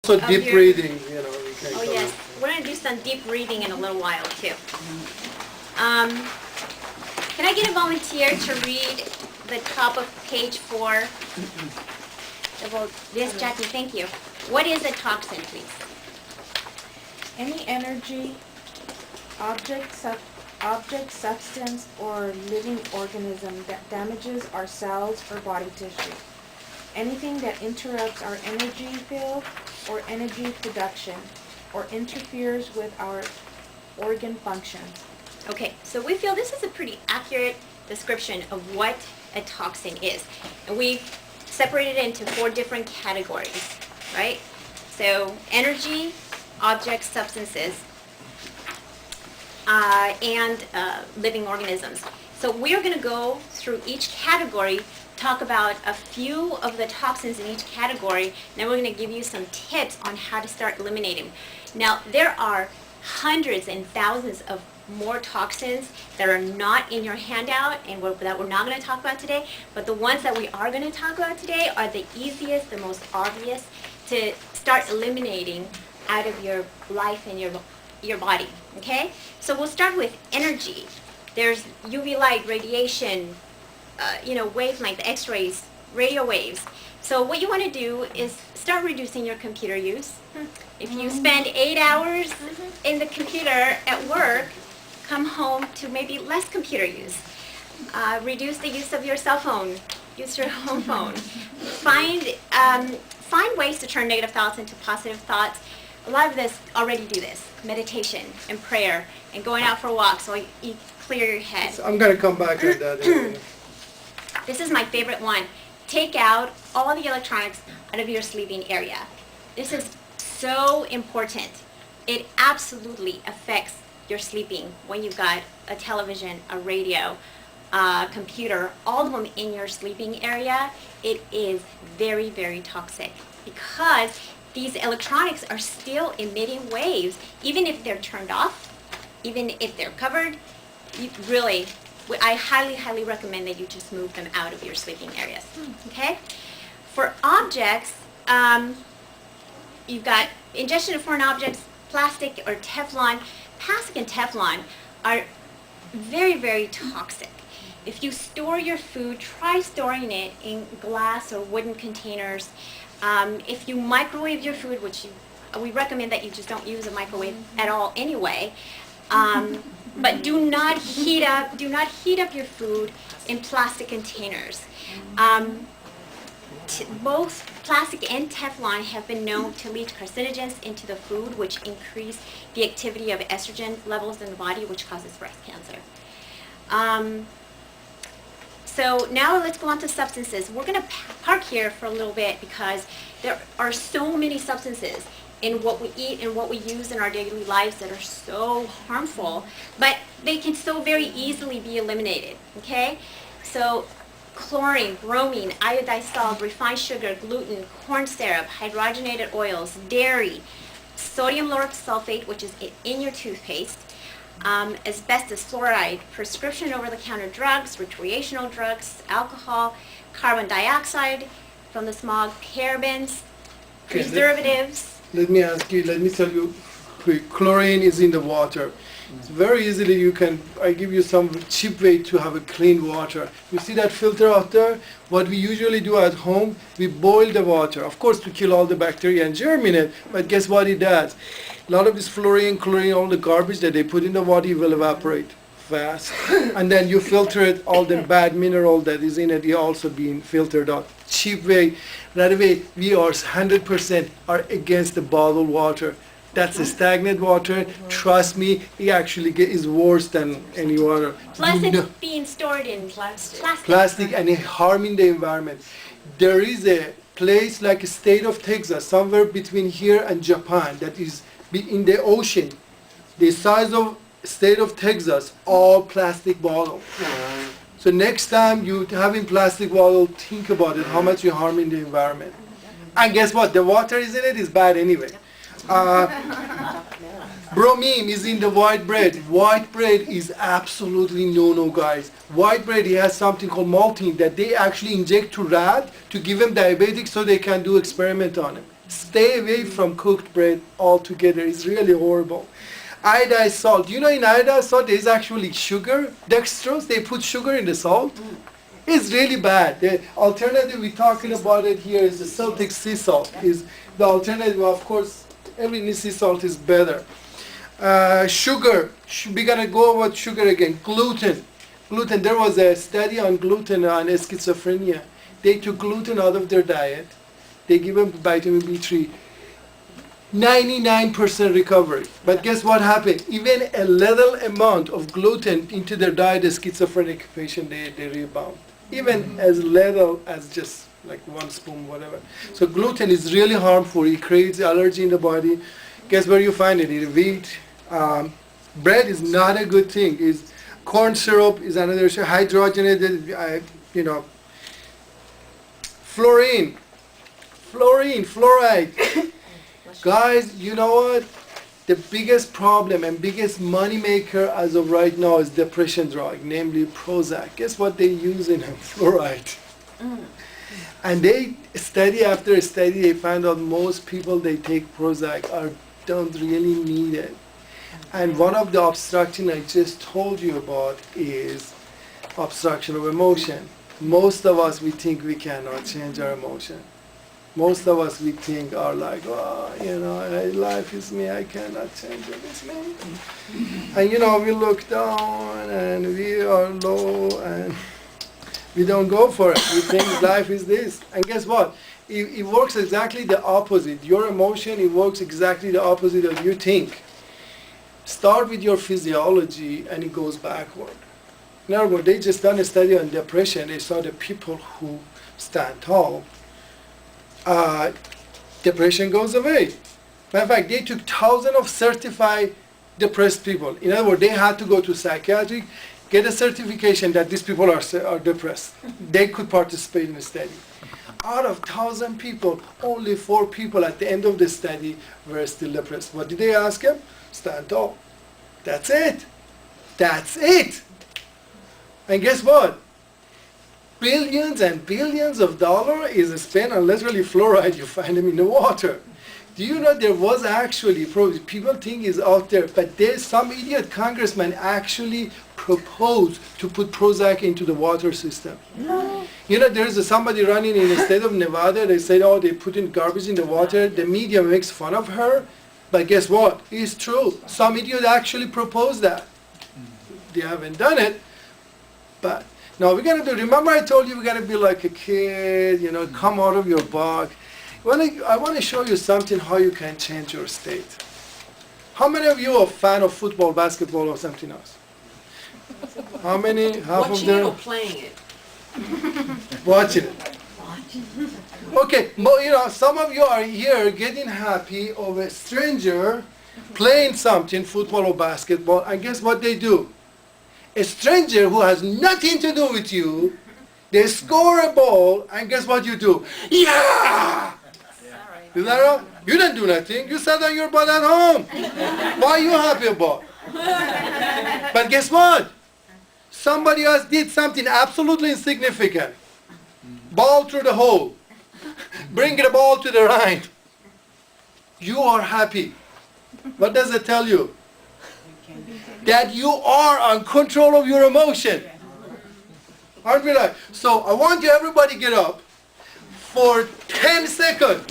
So deep breathing, you know. You can Oh go. yes, we're going to do some deep breathing in a little while too. Can I get a volunteer to read the top of page 4? Yes, Jackie, thank you. What is a toxin, please? Any energy, object, substance, or living organism that damages our cells or body tissue. Anything that interrupts our energy field or energy production, or interferes with our organ functions. Okay, so we feel this is a pretty accurate description of what a toxin is. And we've separated it into 4 different categories, right? So energy, objects, substances, and living organisms. So we're going to go through each category, talk about a few of the toxins in each category, and then we're going to give you some tips on how to start eliminating. Now, there are hundreds and thousands of more toxins that are not in your handout and that we're not going to talk about today, but the ones that we are going to talk about today are the easiest, the most obvious to start eliminating out of your life and your body, okay? So we'll start with energy. There's UV light, radiation, wavelength, X-rays, radio waves. So what you want to do is start reducing your computer use. If you spend 8 hours in the computer at work, come home to maybe less computer use. Reduce the use of your cell phone. Use your home phone. Find ways to turn negative thoughts into positive thoughts. A lot of us already do this. Meditation and prayer and going out for walks so you clear your head. So I'm going to come back on that. This is my favorite one. Take out all the electronics out of your sleeping area. This is so important. It absolutely affects your sleeping when you've got a television, a radio, a computer, all of them in your sleeping area. It is very, very toxic because these electronics are still emitting waves, even if they're turned off, even if they're covered. I highly, highly recommend that you just move them out of your sleeping areas, okay? For objects, you've got ingestion of foreign objects, plastic or Teflon. Plastic and Teflon are very, very toxic. If you store your food, try storing it in glass or wooden containers. If you microwave your food, which we recommend that you just don't use a microwave at all anyway, but do not heat up your food in plastic containers. Both plastic and Teflon have been known to leach carcinogens into the food, which increase the activity of estrogen levels in the body, which causes breast cancer. So now let's go on to substances. We're going to park here for a little bit because there are so many substances in what we eat and what we use in our daily lives that are so harmful, but they can so very easily be eliminated, okay? So chlorine, bromine, iodized salt, refined sugar, gluten, corn syrup, hydrogenated oils, dairy, sodium lauryl sulfate, which is in your toothpaste, asbestos, fluoride, prescription over-the-counter drugs, recreational drugs, alcohol, carbon dioxide from the smog, parabens, preservatives. Let me tell you quick. Chlorine is in the water. It's very easily I give you some cheap way to have a clean water. You see that filter out there? What we usually do at home, we boil the water. Of course, to kill all the bacteria and germ in it, but guess what it does? A lot of this fluorine, chlorine, all the garbage that they put in the water will evaporate fast. And then you filter it, all the bad mineral that is in it is also being filtered out. Cheap way. That way, we are 100% are against the bottled water. That's a stagnant water. Trust me, it actually is worse than any water. Plus it's being stored in Plastic and harming the environment. There is a place like a state of Texas, somewhere between here and Japan, that is in the ocean. The size of state of Texas, all plastic bottle. So next time you having plastic bottle, think about it, how much you're harming the environment. And guess what? The water is in it is bad anyway. Bromine is in the white bread. White bread is absolutely no, guys. White bread, it has something called maltine that they actually inject to rat to give them diabetic so they can do experiment on it. Stay away from cooked bread altogether. It's really horrible. Iodized salt. Do you know in iodized salt there is actually sugar? Dextrose, they put sugar in the salt. It's really bad. The alternative we're talking about it here is the Celtic sea salt. Is the alternative, of course, every sea salt is better. Sugar. We're going to go over sugar again. Gluten. Gluten. There was a study on gluten on schizophrenia. They took gluten out of their diet. They give them vitamin B3. 99% recovery. But guess what happened? Even a little amount of gluten into their diet, a schizophrenic patient, they rebound. Even as little as just like 1 spoon, whatever. So gluten is really harmful. It creates allergy in the body. Guess where you find it? In wheat. Bread is not a good thing. Corn syrup is another hydrogenated, fluoride. Guys, you know what? The biggest problem and biggest money maker as of right now is depression drug, namely Prozac. Guess what they use in fluoride? And they study after study, they find out most people they take Prozac don't really need it. And one of the obstruction I just told you about is obstruction of emotion. Most of us, we think we cannot change our emotion. Most of us, we think are like, life is me, I cannot change it, it's me. And we look down and we are low and we don't go for it. We think life is this. And guess what? It works exactly the opposite. Your emotion, it works exactly the opposite of you think. Start with your physiology and it goes backward. In other words, they just done a study on depression. They saw the people who stand tall, depression goes away. Matter of fact, they took thousands of certified depressed people. In other words, they had to go to psychiatric, get a certification that these people are depressed. They could participate in the study. Out of 1,000 people, only 4 people at the end of the study were still depressed. What did they ask them? Stand tall. That's it. That's it. And guess what? Billions and billions of dollars is spent on literally fluoride. You find them in the water. Do you know there was actually, people think it's out there, but there's some idiot congressman actually proposed to put Prozac into the water system. No. There's somebody running in the state of Nevada. They said, they put in garbage in the water. The media makes fun of her. But guess what? It's true. Some idiot actually proposed that. They haven't done it. But now we're going to remember I told you we're going to be like a kid, come out of your box. I want to show you something how you can change your state. How many of you are a fan of football, basketball, or something else? How many? Half of them? Watching it or playing it? Watching it. Okay, some of you are here getting happy of a stranger playing something, football or basketball, and guess what they do? A stranger who has nothing to do with you, they score a ball, and guess what you do? Yeah! Is that right? You didn't do nothing. You sat on your butt at home. Why are you happy about? But guess what? Somebody else did something absolutely insignificant. Ball through the hole. Bring the ball to the right. You are happy. What does it tell you? That you are in control of your emotion. Aren't we right? So I want you everybody get up for 10 seconds.